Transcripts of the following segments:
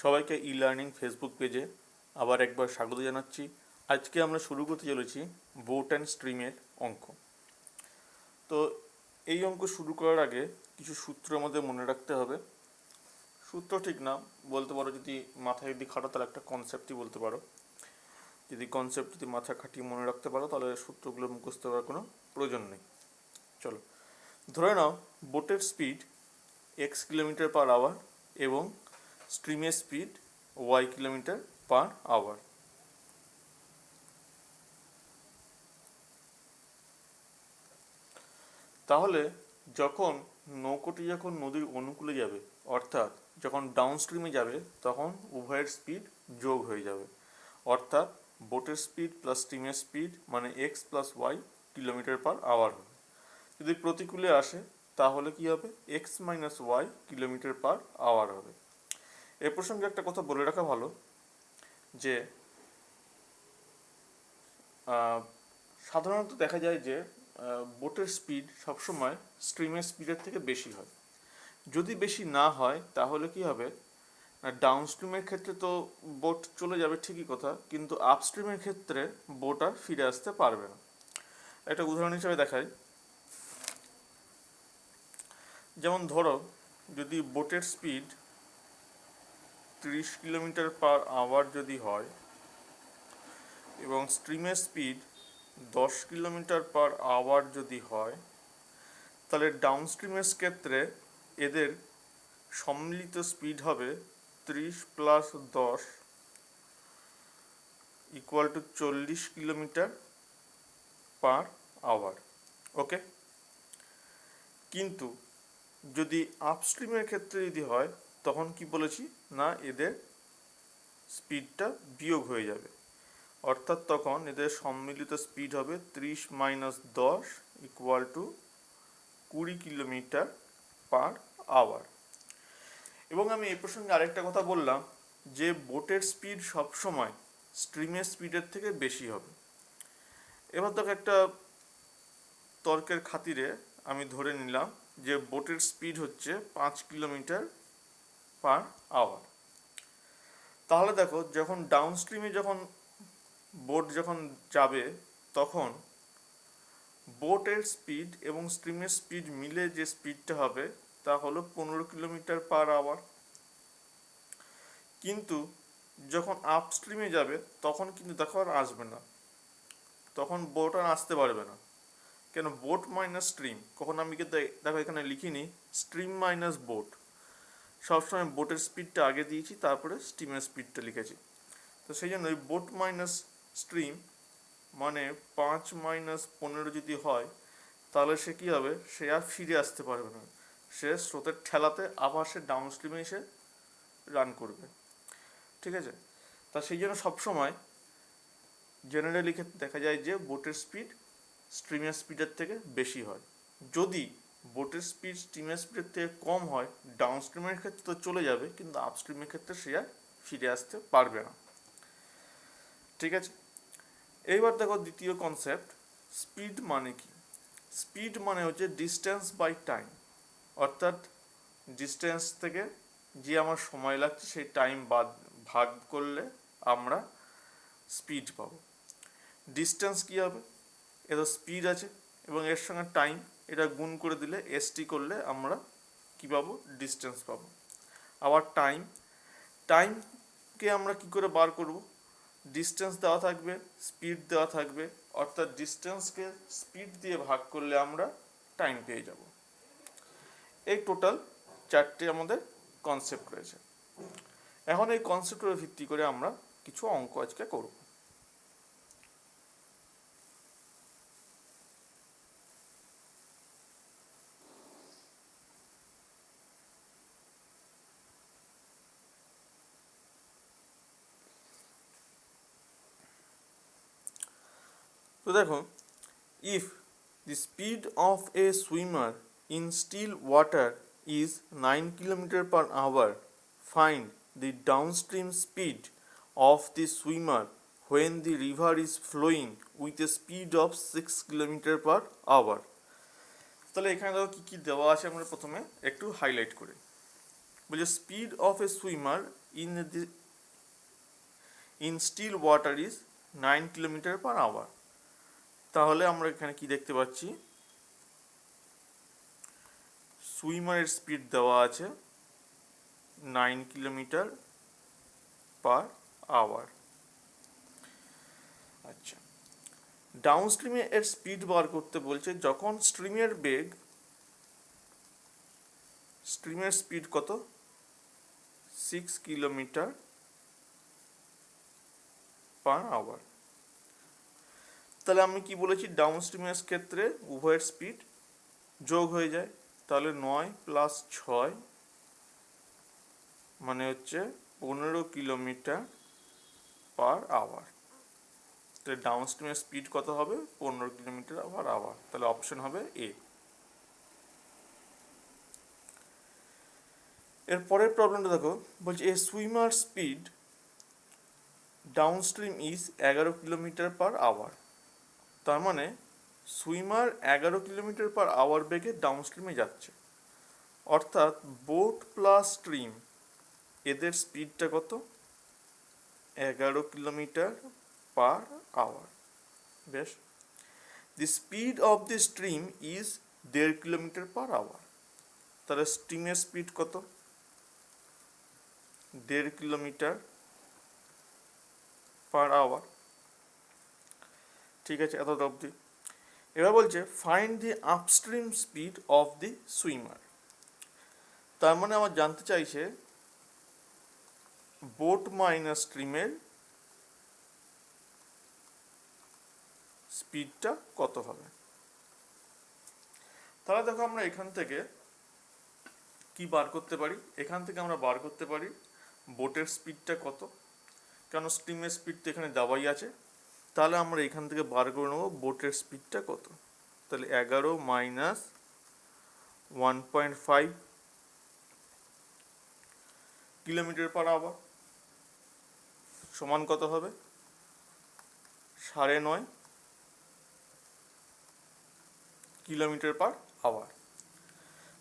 সবাইকে e learning Facebook পেজে আবার একবার স্বাগত জানাচ্ছি। আজকে আমরা শুরু করতে চলেছি বোট অ্যান্ড স্ট্রিমের অঙ্ক। তো এই অঙ্ক শুরু করার আগে কিছু সূত্র আমাদের মনে রাখতে হবে। সূত্র ঠিক না বলতে পারো, যদি মাথায় যদি খাটো তাহলে একটা কনসেপ্টই বলতে পারো। যদি মাথা খাটিয়ে মনে রাখতে পারো তাহলে সূত্রগুলো মুখস্থ করার কোনো প্রয়োজন নেই। চলো, ধরে নাও বোটের speed x kilometre per hour এবং স্ট্রিমের speed y kilometre per hour. তাহলে যখন নৌকোটি যখন নদীর অনুকূলে যাবে, অর্থাৎ যখন ডাউন স্ট্রিমে যাবে, তখন উভয়ের স্পিড যোগ হয়ে যাবে। অর্থাৎ বোটের স্পিড প্লাস স্ট্রিমের স্পিড মানে X plus Y kilometre per hour হবে। যদি প্রতিকূলে আসে তাহলে কি হবে, X minus Y kilometre per hour হবে। এ প্রসঙ্গে একটা কথা বলে রাখা ভালো যে সাধারণত দেখা যায় যে বোটের স্পিড সবসময় স্ট্রিমের স্পিডের থেকে বেশি হয়। যদি বেশি না হয় তাহলে কি হবে, ডাউন স্ট্রিমের ক্ষেত্রে তো বোট চলে যাবে ঠিকই কথা, কিন্তু আপস্ট্রিমের ক্ষেত্রে বোট আর ফিরে আসতে পারবে না। একটা উদাহরণ হিসেবে দেখাই, যেমন ধরো যদি বোটের স্পিড 30 কিলোমিটার পার আওয়ার যদি হয় এবং স্ট্রিমের স্পিড 10 কিলোমিটার পার আওয়ার যদি হয়, তাহলে ডাউন স্ট্রিমের ক্ষেত্রে এদের সম্মিলিত স্পিড হবে 30 plus 10 equal to 40 kilometre per hour. Okay, কিন্তু যদি আপস্ট্রিমের ক্ষেত্রে যদি হয় তখন কি বলেছি না, এদের স্পিডটা বিয়োগ হয়ে যাবে। অর্থাৎ তখন এদের সম্মিলিত স্পিড হবে 30 minus 10 equal to 20 kilometre per hour. এবং আমি এই প্রসঙ্গে আরেকটা কথা বললাম যে বোটের স্পিড সবসময় স্ট্রিমের স্পিডের থেকে বেশি হবে। এবার দেখো একটা তর্কের খাতিরে আমি ধরে নিলাম যে বোটের স্পিড হচ্ছে 5 কিলোমিটার পার আওয়ার। তাহলে দেখো যখন ডাউন স্ট্রিমে যখন বোট যখন যাবে তখন বোটের স্পিড এবং স্ট্রিমের স্পিড মিলে যে স্পিডটা হবে তা হলো 15 কিলোমিটার পার আওয়ার। কিন্তু যখন আপস্ট্রিমে যাবে তখন কিন্তু দেখো আর আসবে না, তখন বোট আর আসতে পারবে না। কেন, বোট মাইনাস স্ট্রিম, কখন আমি দেখো এখানে লিখিনি স্ট্রিম মাইনাস বোট, সবসময় বোটের স্পিডটা আগে দিয়েছি তারপরে স্ট্রিমের স্পিডটা লিখেছি। তো সেই জন্য বোট মাইনাস স্ট্রিম মানে 5 মাইনাস 15 যদি হয় তাহলে সে কী হবে, সে আর ফিরে আসতে পারবে না, সে স্রোতের ঠেলাতে আবার সে ডাউন স্ট্রিমে এসে রান করবে। ঠিক আছে, তা সেই জন্য সবসময় জেনারেলি ক্ষেত্রে দেখা যায় যে বোটের স্পিড স্ট্রিমের স্পিডের থেকে বেশি হয়। যদি বোটের স্পিড স্ট্রিমের স্পিডের থেকে কম হয়, ডাউন স্ট্রিমের ক্ষেত্রে তো চলে যাবে, কিন্তু আপস্ট্রিমের ক্ষেত্রে সে আর ফিরে আসতে পারবে না। ঠিক আছে, এইবার দেখো দ্বিতীয় কনসেপ্ট, স্পিড মানে কি। স্পিড মানে হচ্ছে ডিস্টেন্স বাই টাইম, অর্থাৎ ডিস্টেন্স থেকে যে আমার সময় লাগছে সেই টাইম ভাগ করলে আমরা স্পিড পাবো। ডিস্টেন্স কী হবে, এটা স্পিড আছে এবং এর সঙ্গে টাইম, এটা গুণ করে দিলে এসটি করলে আমরা কী পাবো, ডিস্টেন্স পাবো। আবার টাইমকে আমরা কি করে বার করব, ডিস্টেন্স দেওয়া থাকবে, স্পিড দেওয়া থাকবে, অর্থাৎ ডিস্টেন্সকে স্পিড দিয়ে ভাগ করলে আমরা টাইম পেয়ে যাব। এই টোটাল 4টে আমাদের কনসেপ্ট রয়েছে। এখন এই কনসেপ্টের ভিত্তি করে আমরা কিছু অঙ্ক আজকে করব। তো দেখো, if the speed of a swimmer in still water is 9 km per hour, find the downstream speed of the swimmer when the river is flowing with a speed of 6 km per hour. তাহলে এখানে দেখো কী কী দেওয়া আছে, আমরা প্রথমে একটু highlight করি। বলছে speed of a swimmer in still water is 9 kilometre per hour. তাহলে আমরা এখানে কি দেখতে পাচ্ছি, সুইমারের স্পিড দেওয়া আছে 9 কিলোমিটার পার আওয়ার। আচ্ছা, ডাউন স্ট্রিমে এর স্পিড বার করতে বলছে যখন স্ট্রিমের স্পিড কত, 6 কিলোমিটার পার আওয়ার। তাহলে আমি কি বলেছি, ডাউন স্ট্রিমের ক্ষেত্রে উভয়ের স্পিড যোগ হয়ে যায়, তাহলে 9 + 6 মানে হচ্ছে 15 কিলোমিটার পার আওয়ার। তাহলে ডাউন স্ট্রিমের স্পিড কত হবে, 15 কিলোমিটার পার আওয়ার। তাহলে অপশন হবে এ। এর পরের প্রবলেমটা দেখো, বলছে a swimmer speed downstream is 11 kilometre per hour. তার মানে সুইমার 11 কিলোমিটার পার আওয়ার বেগে ডাউন স্ট্রিমে যাচ্ছে, অর্থাৎ বোট প্লাস স্ট্রিম এদের স্পিডটা কত, 11 কিলোমিটার পার আওয়ার। বেশ, the speed of the stream is 1.5 kilometre per hour. তাহলে স্ট্রিমের স্পিড কত, 1.5 কিলোমিটার পার আওয়ার। ঠিক আছে, এত অবধি। এবার বলছে find the upstream speed of the swimmer. তার মানে আমার জানতে চাইছে বোট মাইনাস স্ট্রিমের স্পিডটা কত হবে। তাহলে দেখো আমরা এখান থেকে কি বার করতে পারি, এখান থেকে আমরা বার করতে পারি বোটের স্পিডটা কত, কেন স্ট্রিমের স্পিড তো এখানে দেওয়াই আছে। তাহলে আমরা এখান থেকে বার করে নেবো বোটের স্পিডটা কত। তাহলে 11 মাইনাস 1.5 কিলোমিটার পার আওয়ার সমান কত হবে, 9.5 কিলোমিটার পার আওয়ার।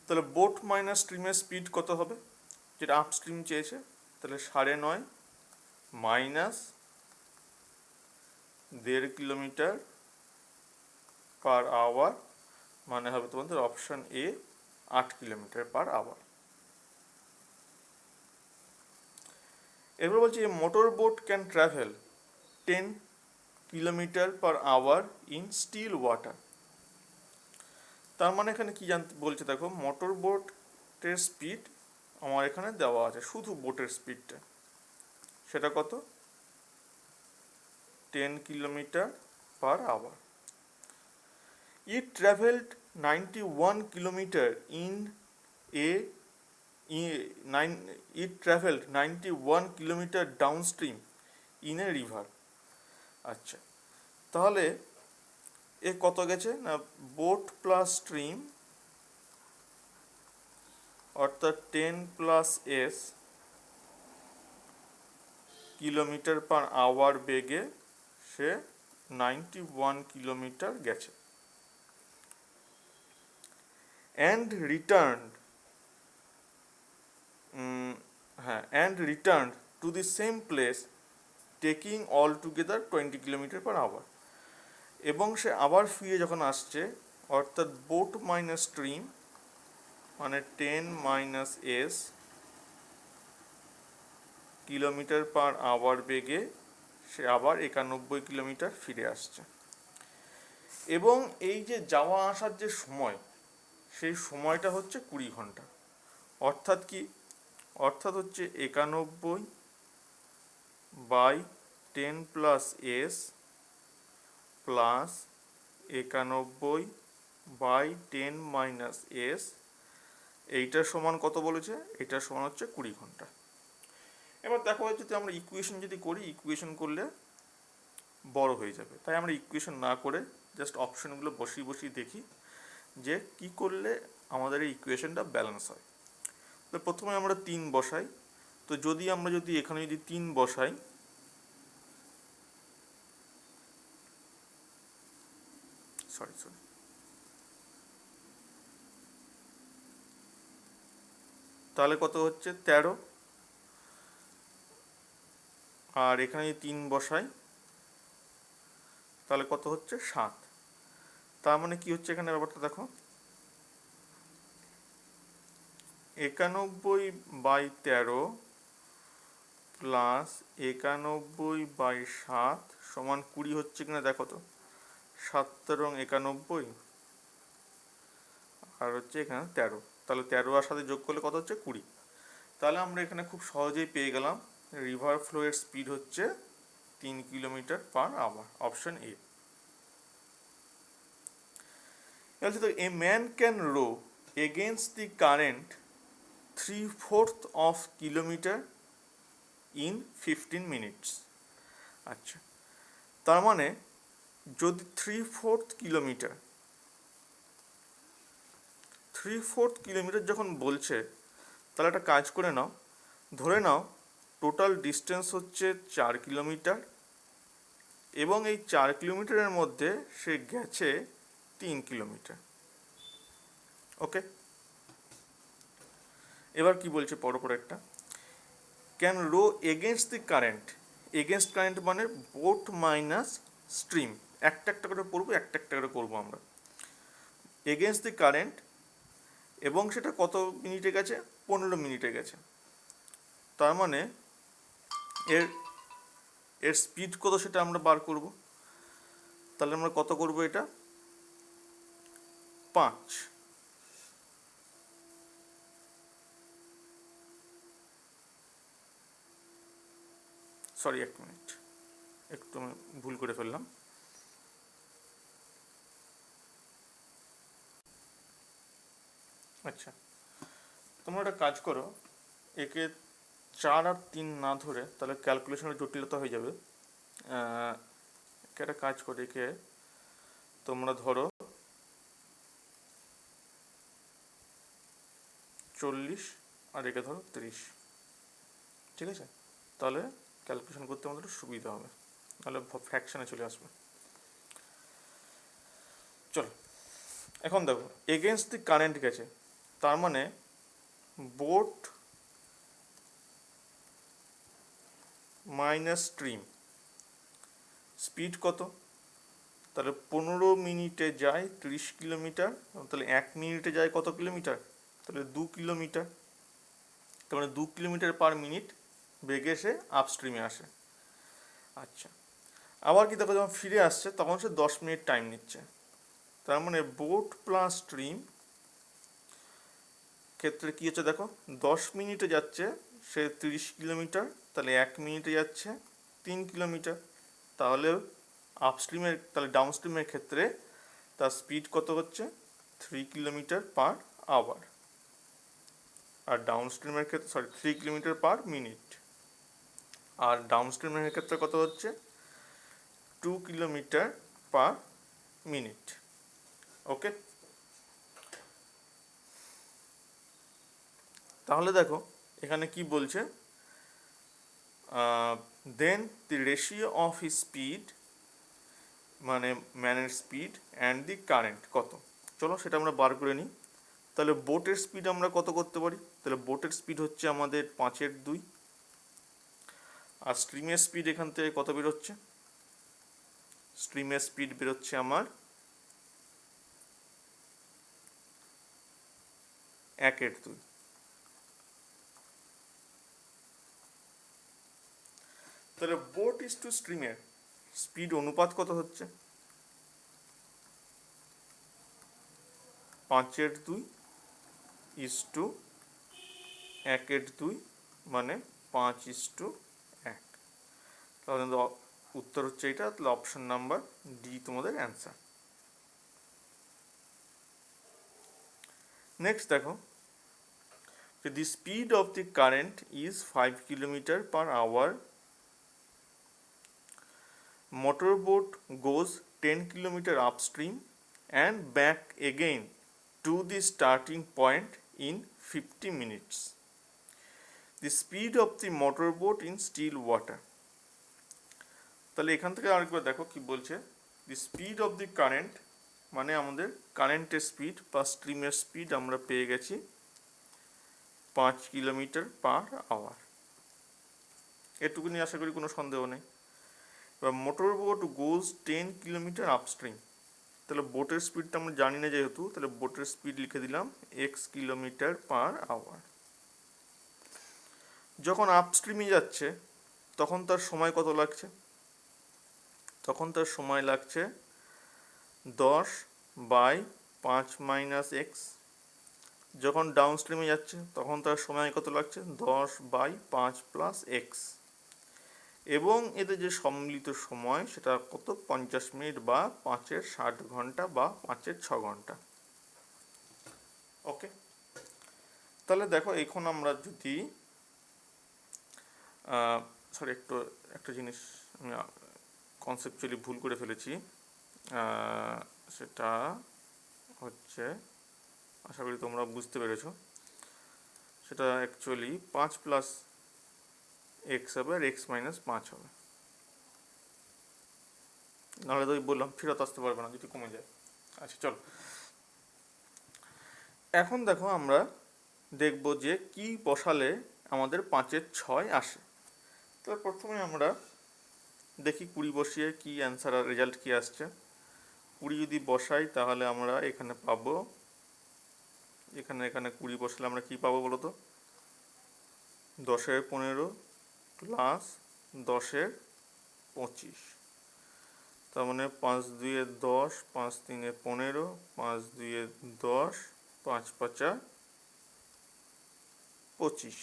তাহলে বোট মাইনাস স্ট্রিমের স্পিড কত হবে, যেটা আপ স্ট্রিম চেয়েছে। তাহলে 9.5 মাইনাস 1.5 কিলোমিটার পার আওয়ার মানে হবে তোমাদের option A, 8 kilometre per hour. এরপর বলছি motor boat can travel 10 kilometre per hour in still water. তার মানে এখানে কি জানতে বলছে, দেখো মোটর বোটের স্পিড আমার এখানে দেওয়া আছে, শুধু বোটের স্পিডটা সেটা কত, 10 kilometre per hour. It traveled 91 kilometer in a it traveled 91 kilometer downstream in a river. আচ্ছা, তাহলে এ কত গেছে না, বোট প্লাস স্ট্রিম অর্থাৎ 10 + s কিলোমিটার পার আওয়ার বেগে সে 91 কিলোমিটার গেছে। and returned to the same place taking altogether 20 kilometre per hour. এবং সে আবার ফিরে যখন আসছে, অর্থাৎ বোট মাইনাস স্ট্রিম মানে 10 - s কিলোমিটার পার আওয়ার বেগে সে আবার 91 কিলোমিটার ফিরে আসছে। এবং এই যে যাওয়া আসার যে সময়, সেই সময়টা হচ্ছে 20 ঘন্টা। অর্থাৎ কি, অর্থাৎ হচ্ছে 91 by 10 + s plus 91 by 10 - s, এইটার সমান কত বলেছে, এইটার সমান হচ্ছে 20 ঘন্টা। এবার দেখো যদি আমরা ইকুয়েশন যদি করি, ইকুয়েশন করলে বড় হয়ে যাবে, তাই আমরা ইকুয়েশন না করে জাস্ট অপশনগুলো বসিয়ে দেখি যে কি করলে আমাদের এই ইকুয়েশনটা ব্যালেন্স হয়। তো প্রথমে আমরা 3 বসাই। তো যদি এখানে যদি 3 বসাই, তাহলে কত হচ্ছে 13, আর এখানে 3 বসাই তাহলে কত হচ্ছে 7। তার মানে কি হচ্ছে এখানে ব্যাপারটা দেখো, 91/13 প্লাস 91/7 সমান 20 হচ্ছে কিনা দেখো তো। 7 এবং 91 আর হচ্ছে এখানে 13, তাহলে 13 আর সাথে যোগ করলে কত হচ্ছে 20। তাহলে আমরা এখানে খুব সহজেই পেয়ে গেলাম রিভার ফ্লো এর স্পিড হচ্ছে 3 কিলোমিটার/আওয়ার, অপশন এ। বলছে তো a man can row against the current 3/4 of kilometre in 15 minutes. আচ্ছা, তার মানে যদি 3/4 কিলোমিটার যখন বলছে, তাহলে একটা কাজ করে নাও, ধরে নাও টোটাল ডিস্টেন্স হচ্ছে 4 কিলোমিটার এবং এই 4 কিলোমিটারের মধ্যে সে গেছে 3 কিলোমিটার। ওকে, এবার কি বলছে পরপর একটা, can row against the current. Against current মানে বোট মাইনাস স্ট্রিম, একটা একটা করে পড়বো, একটা একটা করে করবো আমরা। এগেনস্ট দি কারেন্ট, এবং সেটা কত মিনিটে গেছে, 15 মিনিটে গেছে। তার মানে এর এর স্পিড কত সেটা আমরা বার করব। তাহলে আমরা কত করব, এটা 5, সরি 1 মিনিট, একটু আমি ভুল করে ফেললাম। আচ্ছা, তোমরা একটা কাজ করো, একে 4 আর 3 না ধরে, তাহলে ক্যালকুলেশনের জটিলতা হয়ে যাবে। একটা কাজ করে, একে তোমরা ধরো 40 আর একে ধরো 30, ঠিক আছে? তাহলে ক্যালকুলেশন করতে আমাদের সুবিধা হবে, তাহলে ফ্র্যাকশনে চলে আসবে। চলো, এখন দেখো এগেনস্ট দি কারেন্ট গেছে, তার মানে বোট মাইনাস স্ট্রিম স্পিড কত, তাহলে 15 মিনিটে যায় 30 কিলোমিটার, তাহলে 1 মিনিটে যায় কত কিলোমিটার, তাহলে 2 কিলোমিটার। তার মানে 2 কিলোমিটার/মিনিট বেগে সে আপস্ট্রিমে আসে। আচ্ছা, আবার কি দেখো যখন ফিরে আসছে তখন সে 10 মিনিট টাইম নিচ্ছে। তার মানে বোট প্লাস স্ট্রিম ক্ষেত্রে কি হচ্ছে দেখো, 10 মিনিটে যাচ্ছে সে 30 কিলোমিটার, তাহলে 1 মিনিটে যাচ্ছে 3 কিলোমিটার। তাহলে আপস্ট্রিমের, তাহলে ডাউনস্ট্রিমের ক্ষেত্রে তার স্পিড কত হচ্ছে 3 কিলোমিটার/আওয়ার, আর ডাউনস্ট্রিমের ক্ষেত্রে 3 কিলোমিটার/মিনিট, আর ডাউনস্ট্রিমের ক্ষেত্রে কত হচ্ছে 2 কিলোমিটার/মিনিট। ওকে, তাহলে দেখো এখানে কি বলছে, then the ratio of his speed, মানে ম্যানের স্পিড অ্যান্ড দি কারেন্ট কত। চলো সেটা আমরা বার করে নিই। তাহলে বোটের স্পিড আমরা কত করতে পারি, তাহলে বোটের স্পিড হচ্ছে আমাদের 5/2, আর স্ট্রিমের স্পিড এখান থেকে কত বেরোচ্ছে, স্ট্রিমের স্পিড বেরোচ্ছে আমার 1/2। তাহলে বোট ইস টু স্ট্রিমের স্পিড অনুপাত কত হচ্ছে, 5/2 ইস টু 1/2, মানে 5:1। তাহলে উত্তর হচ্ছে এটা, তাহলে অপশন নাম্বার ডি তোমাদের অ্যান্সার। নেক্সট দেখো, the speed of the current is 5 km/h. Motorboat goes 10 km upstream and back again to the starting point in 50 minutes. The speed of the motorboat in still water. তাহলে এখান থেকে আরেকবার দেখো কি বলছে, the speed of the current মানে আমাদের কারেন্টের স্পিড বা স্ট্রিমের স্পিড আমরা পেয়ে গেছি 5 কিলোমিটার পার আওয়ার। এটুকুনি আশা করি কোনো সন্দেহ নেই। এবার মোটর বোট গোজ 10 কিলোমিটার আপস্ট্রিম। তাহলে বোটের স্পিডটা আমরা জানি না যেহেতু, তাহলে বোটের স্পিড লিখে দিলাম x কিলোমিটার পার আওয়ার। যখন আপস্ট্রিমে যাচ্ছে তখন তার সময় কত লাগছে? তখন তার সময় লাগছে 10/5 - x। যখন ডাউনস্ট্রিমে যাচ্ছে তখন তার সময় কত লাগছে? 10/5 + x। এবং এদের যে সম্মিলিত সময় সেটা কত? 50 মিনিট বা 5-এর 60 ঘন্টা বা 5-এর 6 ঘন্টা। ওকে, তাহলে দেখো এখন আমরা যদি সরি একটা জিনিস আমি কনসেপচুয়ালি ভুল করে ফেলেছি। সেটা হচ্ছে, আশা করি তোমরা বুঝতে পেরেছো, সেটা অ্যাকচুয়ালি 5 + x হবে আর x - 5 হবে। নাহলে তো বললাম ফেরত আসতে পারবে না যদি কমে যায়। আচ্ছা চলো, এখন দেখো আমরা দেখব যে কি বসালে আমাদের 5-এর 6 আসে। তো প্রথমে আমরা দেখি 20 বসিয়ে কি অ্যান্সার আর রেজাল্ট কি আসছে। 20 যদি বসাই তাহলে আমরা এখানে পাবো, এখানে 20 বসালে আমরা কি পাবো বলো তো? 10-এর 15 প্লাস 10-এর 25। তার মানে 5-2 - 10, 5-3 - 15, 5-2 - 10, 5-5 = 25।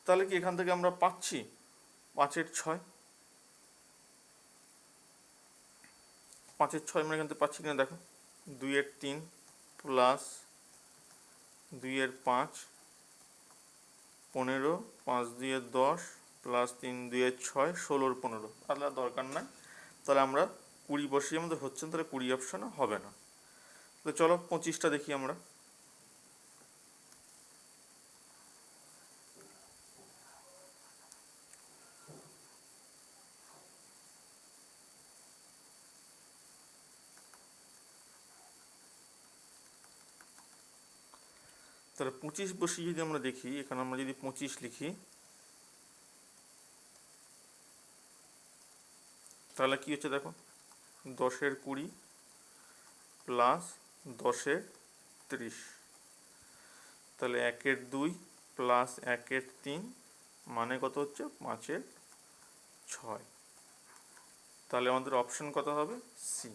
তাহলে কি এখান থেকে আমরা পাচ্ছি 5-এর 6? 5-এর 6 আমরা এখান থেকে পাচ্ছি কিনা দেখো। 2-এর 3 প্লাস 2-এর 5 15, 5-2 - 10 প্লাস 3-2 - 6 16-এর 15। তাহলে আর দরকার নাই, তাহলে আমরা 20 বসিয়ে আমাদের হচ্ছে না, তাহলে 20 অপশানে হবে না। তাহলে চলো 25টা দেখি আমরা। তাহলে 25 বসিয়ে যদি আমরা দেখি, এখানে আমরা যদি 25 লিখি তাহলে কি হচ্ছে দেখো, 10-এর 20 প্লাস 10-এর 30, তাহলে 1-এর 2 প্লাস 1-এর 3 মানে কত হচ্ছে? 5-এর 6। তাহলে আমাদের অপশন কত হবে? সি।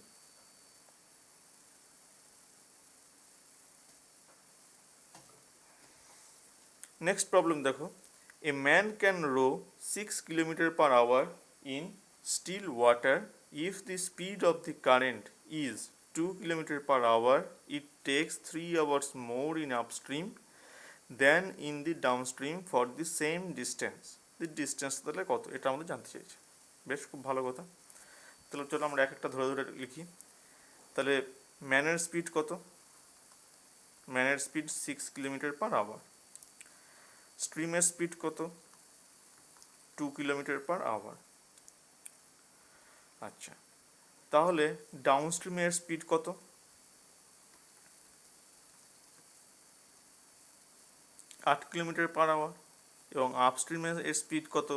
নেক্সট প্রবলেম দেখো, a man can row 6 km/h in still water if the speed of the current is 2 km/h. It takes 3 hours more in upstream than in the downstream for the same distance. The distance তাহলে কত, এটা আমাদের জানতে চাইছে। বেশ, খুব ভালো কথা। তাহলে চলো আমরা এক একটা ধরে ধরে লিখি। তাহলে ম্যানের স্পিড কত? ম্যানের স্পিড 6 km/h। স্ট্রিমের স্পিড কত? 2 km/h। আচ্ছা, তাহলে ডাউনস্ট্রিমের স্পিড কত? 8 km/h। এবং আপস্ট্রিমের স্পিড কত?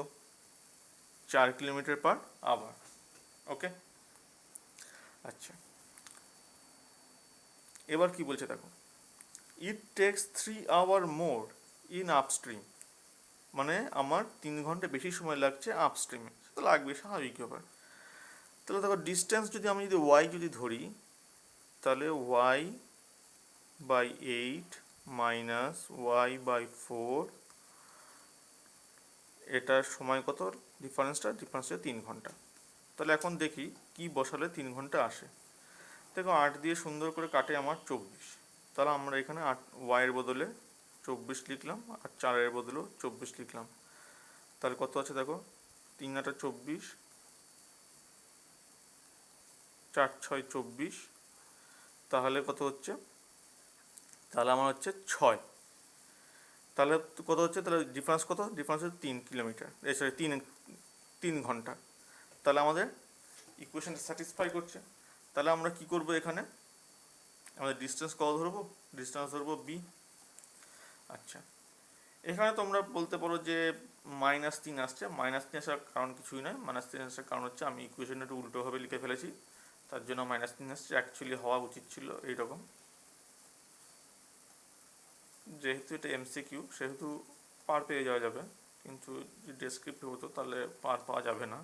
4 km/h। ওকে, আচ্ছা, এবার কি বলছে দেখো, it takes 3 hour more in upstream, মানে আমার 3 ঘন্টা বেশি সময় লাগছে আপস্ট্রিমে। সেটা লাগবে, স্বাভাবিক ব্যাপার। তাহলে দেখো ডিস্টেন্স যদি আমি যদি ওয়াই যদি ধরি, তাহলে y/8 মাইনাস y/4, এটার সময় কত? ডিফারেন্স হচ্ছে 3 ঘন্টা। তাহলে এখন দেখি কি বসালে 3 ঘন্টা আসে। দেখো 8 দিয়ে সুন্দর করে কাটে আমার 24। তাহলে আমরা এখানে ওয়াইয়ের বদলে 24 লিখলাম আর 4-এর বদলেও 24 লিখলাম। তাহলে কত আছে দেখো, 3 × 8 = 24, 4 × 6 = 24। তাহলে কত হচ্ছে? তাহলে আমার হচ্ছে 6। তাহলে কত হচ্ছে? তাহলে ডিফারেন্স কত? ডিফারেন্স হচ্ছে 3 কিলোমিটার, সরি 3 ঘন্টা। তাহলে আমাদের ইকুয়েশনটা স্যাটিসফাই করছে। তাহলে আমরা কি করব, এখানে আমাদের ডিস্টেন্স কত ধরবো? ডিস্টেন্স ধরবো বি। আচ্ছা, এখানে তোমরা বলতে পারো যে -3 আসছে, -3 আসার কারণ কিছুই নয়, -3 আসার কারণ হচ্ছে আমি ইকুয়েশনটা একটু উল্টোভাবে লিখে ফেলেছি, তার জন্য -3 আসছে। অ্যাকচুয়ালি হওয়া উচিত ছিল এইরকম, যেহেতু এটা এমসিকিউ সেহেতু পার পেয়ে যাওয়া যাবে, কিন্তু যদি ডেসক্রিপটিভ হতো তাহলে পার পাওয়া যাবে না,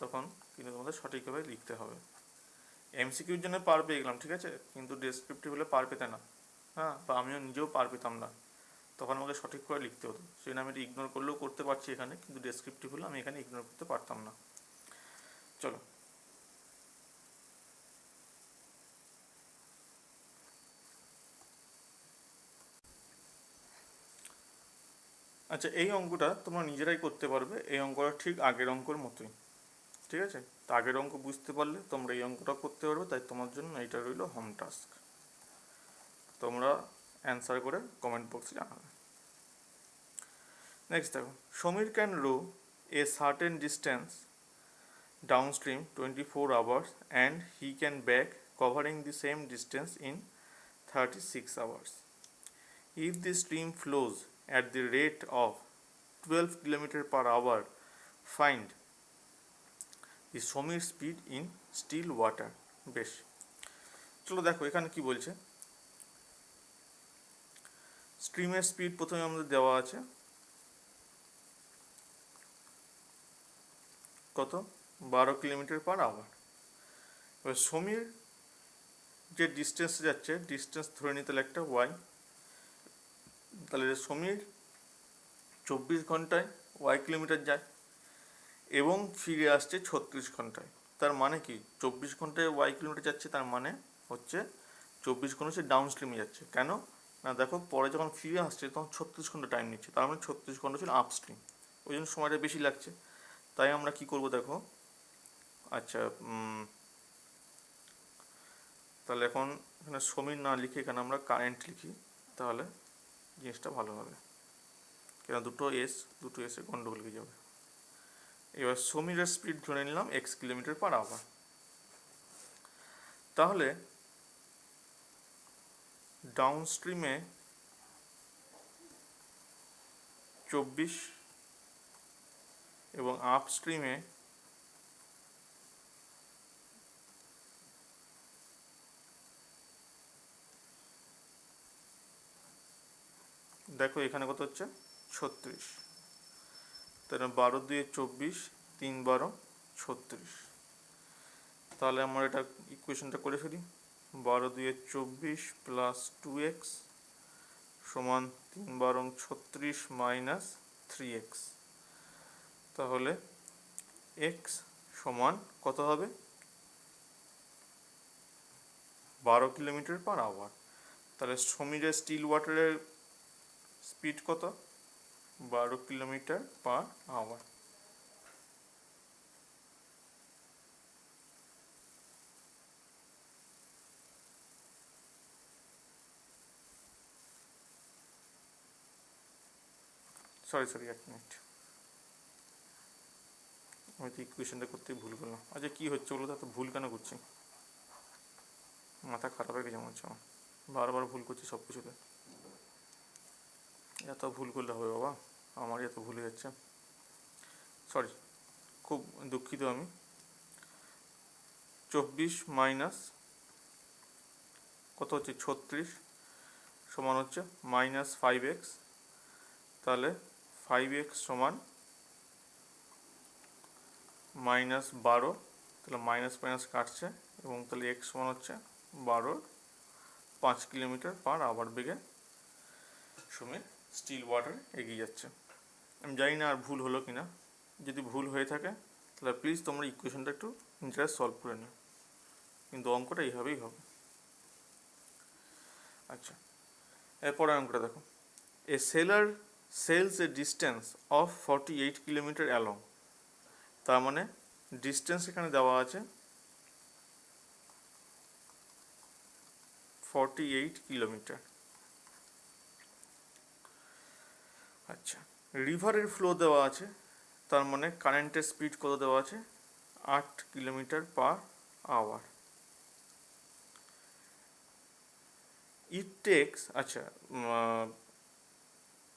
তখন কিন্তু তোমাদের সঠিকভাবে লিখতে হবে। এমসিকিউর জন্য পার পেয়ে গেলাম, ঠিক আছে, কিন্তু ডেসক্রিপটিভ হলে পার পেতে না, হ্যাঁ, বা আমিও নিজেও পার পেতাম না, তখন আমাকে সঠিক করে লিখতে হতো। সেই জন্য আমি এটা ইগনোর করলেও করতে পারছি এখানে, কিন্তু ডেসক্রিপটিভ হলে আমি এখানে ইগনোর করতে পারতাম না। চলো, আচ্ছা, এই অঙ্কটা তোমরা নিজেরাই করতে পারবে। এই অঙ্কটা ঠিক আগের অঙ্কর মতোই, ঠিক আছে। তো আগের অঙ্ক বুঝতে পারলে তোমরা এই অঙ্কটা করতে পারবে, তাই তোমার জন্য এইটা রইল হোম টাস্ক। তোমরা অ্যান্সার করে কমেন্ট বক্সে জানাবে। নেক্সট দেখো, Samir can row a certain distance downstream 24 hours and he can back covering the same distance in 36 hours. If the stream flows at the rate of 12 km per hour, find the Somir speed in still water. বেশ, চলো দেখো এখানে কি বলছে। স্ট্রিমের speed প্রথমে আমাদের দেওয়া আছে কত, 12 কিলোমিটার পার আওয়ার। এবার সমীর যে ডিস্টেন্সে যাচ্ছে, ডিস্টেন্স ধরে নিতে হলে একটা ওয়াই, তাহলে সমীর 24 ঘন্টায় ওয়াই কিলোমিটার যায় এবং ফিরে আসছে 36 ঘন্টায়। তার মানে কি, 24 ঘন্টায় ওয়াই কিলোমিটার যাচ্ছে, তার মানে হচ্ছে 24 ঘন্টা সে ডাউন স্ট্রিমে যাচ্ছে। কেন না, দেখো পরে যখন ফিরে আসছে তখন 36 ঘন্টা টাইম নিচ্ছে, তার মানে 36 ঘন্টা ছিল আপ স্ট্রিম, ওই জন্য সময়টা বেশি লাগছে। তাই আমরা কি করব দেখো, আচ্ছা, তাহলে এখন এখানে সমীর না লিখে এখানে আমরা কারেন্ট লিখি, তাহলে জিনিসটা ভালো হবে, কেন দুটো এসে গন্ডগোল হয়ে যাবে। এবার সমীরের স্পিড ধরে নিলাম x কিলোমিটার পার আওয়ার, তাহলে ডাউন স্ট্রিমে 24 এবং আপ স্ট্রিমে দেখো এখানে কত হচ্ছে 36, তাহলে 12 2 24, 3 12 36। তাহলে আমরা এটা ইকুয়েশনটা করে ফেলি, 12 2 24 প্লাস 2x সমান 3 12 36 মাইনাস 3x। তাহলে x সমান কত হবে, 12 কিলোমিটার পার আওয়ার। তাহলে সমীরের স্টিল ওয়াটারের স্পিড কত, 12 kilometre per hour. Sorry 1 minute, আমি তো ইকুয়েশনটা করতে ভুল করলাম। আচ্ছা কী হচ্ছে বলো তো, এত ভুল কেন করছি, মাথা খারাপ হয়ে গেছে মনে হচ্ছে আমার, বারবার ভুল করছি সব কিছুতে। এত ভুল করলে হবে বাবা, আমারই এত ভুলে যাচ্ছে, সরি, খুব দুঃখিত আমি। 24 মাইনাস কত হচ্ছে 36 সমান হচ্ছে -5x, তাহলে 5x সমান -12, তাহলে মাইনাস মাইনাস কাটছে এবং তাহলে x সমান হচ্ছে 12, 5 কিলোমিটার পার আওয়ার বেগে সমীর স্টিল ওয়াটার এগিয়ে যাচ্ছে। আমি জানি না আর ভুল হলো কি না, যদি ভুল হয়ে থাকে তাহলে প্লিজ তোমরা ইকুয়েশনটা একটু নিজেরা সলভ করে নিও, কিন্তু অঙ্কটা এইভাবেই হবে। আচ্ছা, এরপরে অঙ্কটা দেখো, a seller sells a distance of 48 kilometre along. তার মানে ডিস্টেন্স এখানে দেওয়া আছে 48 কিলোমিটার। আচ্ছা, রিভারের ফ্লো দেওয়া আছে, তার মানে কারেন্টের স্পিড কত দেওয়া আছে, 8 kilometre per hour. It takes, আচ্ছা,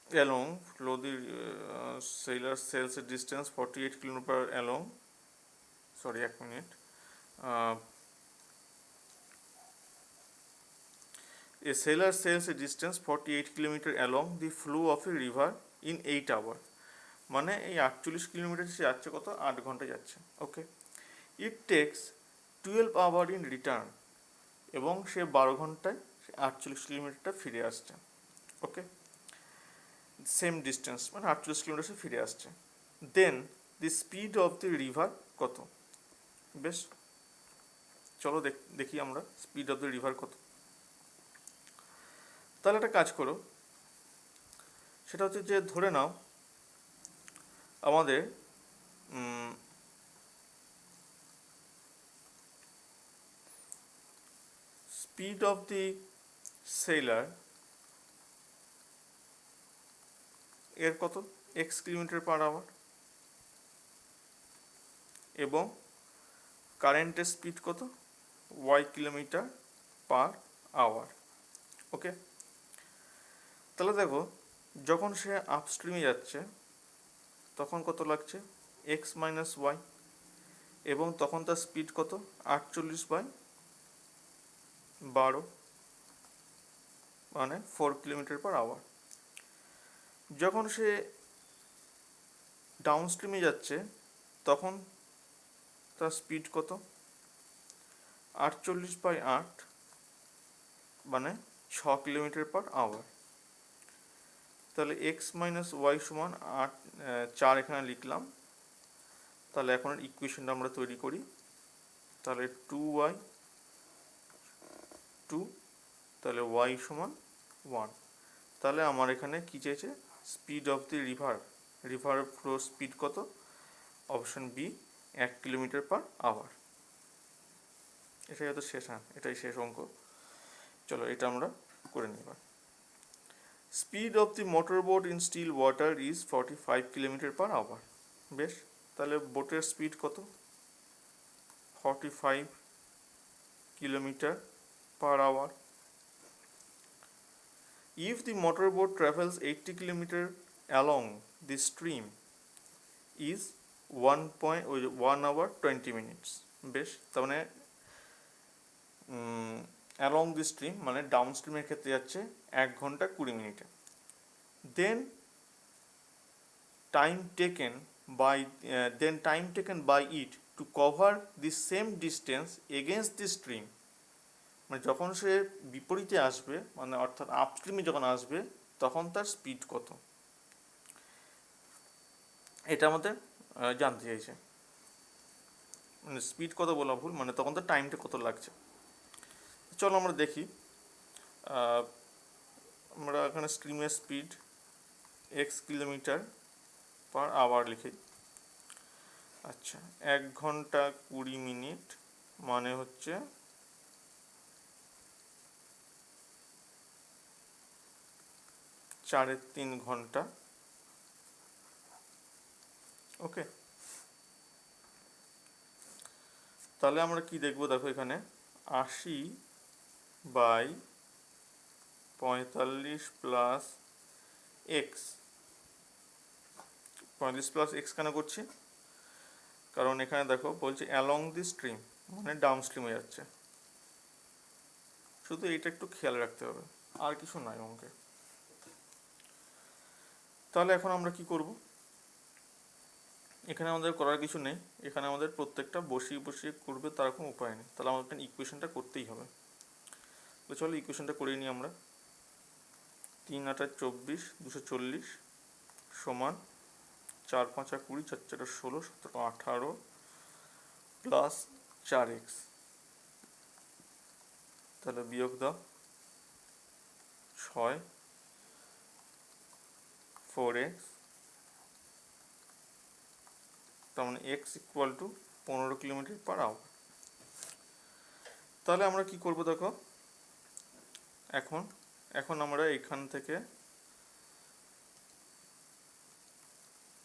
along flow the sailor sails a distance 48 km per along, sorry 1 minute. A sailor sails a distance 48 km along the flow of a river in 8 hours. মানে এই 48 kilometre সে যাচ্ছে কত, 8 ঘন্টা যাচ্ছে। Okay, it takes 12 hour in return, এবং সে 12 ঘন্টায় 48 কিলোমিটারটা ফিরে আসছে। ওকে, সেম ডিস্টেন্স মানে 48 কিলোমিটার সে ফিরে আসছে। দেন দি স্পিড অফ দি রিভার কত? বেশ, চলো দেখি আমরা স্পিড অফ দি রিভার কত। তাহলে একটা কাজ করো, সেটা হচ্ছে যে ধরে নাও আমাদের স্পিড অফ দি সেলার এর কত, এক্স কিলোমিটার পার আওয়ার, এবং কারেন্টের স্পিড কত, ওয়াই কিলোমিটার পার আওয়ার। ওকে, তাহলে দেখো যখন সে আপস্ট্রিমে যাচ্ছে তখন কত লাগছে, এক্স মাইনাস ওয়াই, এবং তখন তার স্পিড কত, 48/12 মানে 4 কিলোমিটার পার আওয়ার। যখন সে ডাউন স্ট্রিমে যাচ্ছে তখন তার স্পিড কত, 48/8 মানে 6 কিলোমিটার পার আওয়ার। তাহলে এক্স মাইনাস ওয়াই সমান 4 এখানে লিখলাম। তাহলে এখন ইকুয়েশনটা আমরা তৈরি করি। তাহলে 2y 2, তাহলে ওয়াই সমান 1। তাহলে আমার এখানে কি চেয়েছে, speed of the river flow speed কত, option B 1 kilometre per hour. এটাই হয়তো শেষ, হ্যাঁ এটাই শেষ অঙ্ক। চলো এটা আমরা করে নিই এবার। Speed of the motor boat in still water is 45 kilometre per hour. বেশ, তাহলে বোটের স্পিড কত, 45 kilometre per hour. If the motorboat travels 80 km along the stream is 1 hour 20 minutes. বেশ, তার মানে অ্যালং দি স্ট্রিম মানে ডাউন স্ট্রিমের ক্ষেত্রে যাচ্ছে 1 ঘন্টা 20 মিনিটে। Then time taken by it to cover the same distance against the stream, মানে যখন সে বিপরীতে আসবে মানে অর্থাৎ আপস্ট্রিমে যখন আসবে তখন তার স্পিড কত, এটা আমাদের জানতে চাইছে। মানে স্পিড কত বলা ভুল, মানে তখন তার টাইমটা কত লাগছে। চলো আমরা দেখি, আমরা এখানে স্ট্রিমের speed x kilometre per hour লিখি। আচ্ছা, 1 ঘন্টা 20 মিনিট মানে হচ্ছে 3.5 ঘন্টা। ওকে, তাহলে আমরা কি দেখবো, দেখো এখানে 80/45 প্লাস এক্স, 45 প্লাস এক্স কেন করছি, কারণ এখানে দেখো বলছে অ্যালং দি স্ট্রিম মানে ডাউন স্ট্রিমে যাচ্ছে। শুধু এটা একটু খেয়াল রাখতে হবে, আর কিছু নাই অঙ্কে। তাহলে এখন আমরা কি করব, এখানে আমাদের করার কিছু নেই, এখানে আমাদের প্রত্যেকটা বসিয়ে বসিয়ে করবে, তার কোনো উপায় নেই। তাহলে আমাদের ইকুয়েশনটা করতেই হবে। তো চলো ইকুয়েশনটা করে নিই আমরা। 3 8 24 240 সমান 4 5 20 4 4 16 17 18 প্লাস 4x, তাহলে বিয়োগ দাও 6 4x, তার মানে x equal to 15 kilometre per hour. তাহলে আমরা কি করব দেখো, এখন আমরা এখান থেকে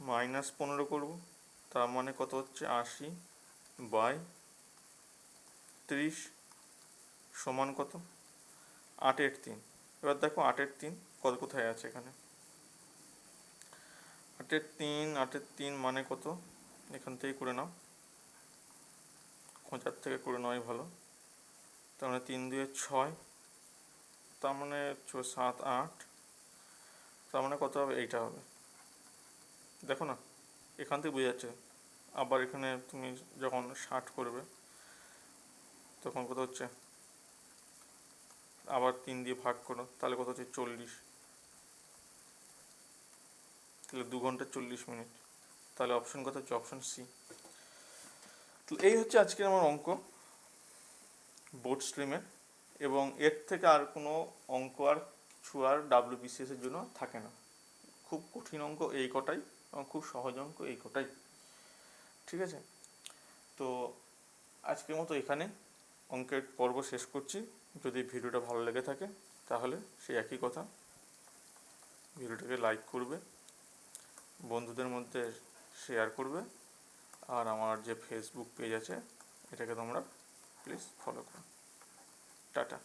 -15 করব, তার মানে কত হচ্ছে 80/30 সমান কত, 8 এর 3। এবার দেখো 8 এর 3 কত কোথায় আছে এখানে, 8 এর 3 মানে কত? এখান থেকে করে নাও, খোঁচার থেকে করে নেওয়াই ভালো। তার মানে 3 2 6, তার মানে 7 8, তার মানে কত হবে? এইটা হবে। দেখো না, এখান থেকে বোঝা যাচ্ছে। আবার এখানে তুমি যখন 60 করবে তখন কত হচ্ছে? আবার 3 দিয়ে ভাগ করো, তাহলে কত হচ্ছে? 40। তাহলে 2 ঘন্টা 40 মিনিট। তাহলে অপশন কত হচ্ছে? Option C. তো এই হচ্ছে আজকের আমার অঙ্ক বোর্ড স্ট্রিমের, এবং এর থেকে আর কোনো অঙ্ক আর কিছু আর ডাব্লিউবিসিএস এর জন্য থাকে না। খুব কঠিন অঙ্ক এই কটাই, এবং খুব সহজ অঙ্ক এই কটাই। ঠিক আছে, তো আজকের মতো এখানে অঙ্কের পর্ব শেষ করছি। যদি ভিডিওটা ভালো লেগে থাকে তাহলে সেই একই কথা, ভিডিওটাকে লাইক করবে, বন্ধুদের মধ্যে শেয়ার করবে, আর আমার যে ফেসবুক পেজ আছে এটাকে তোমরা প্লিজ ফলো করো। টাটা।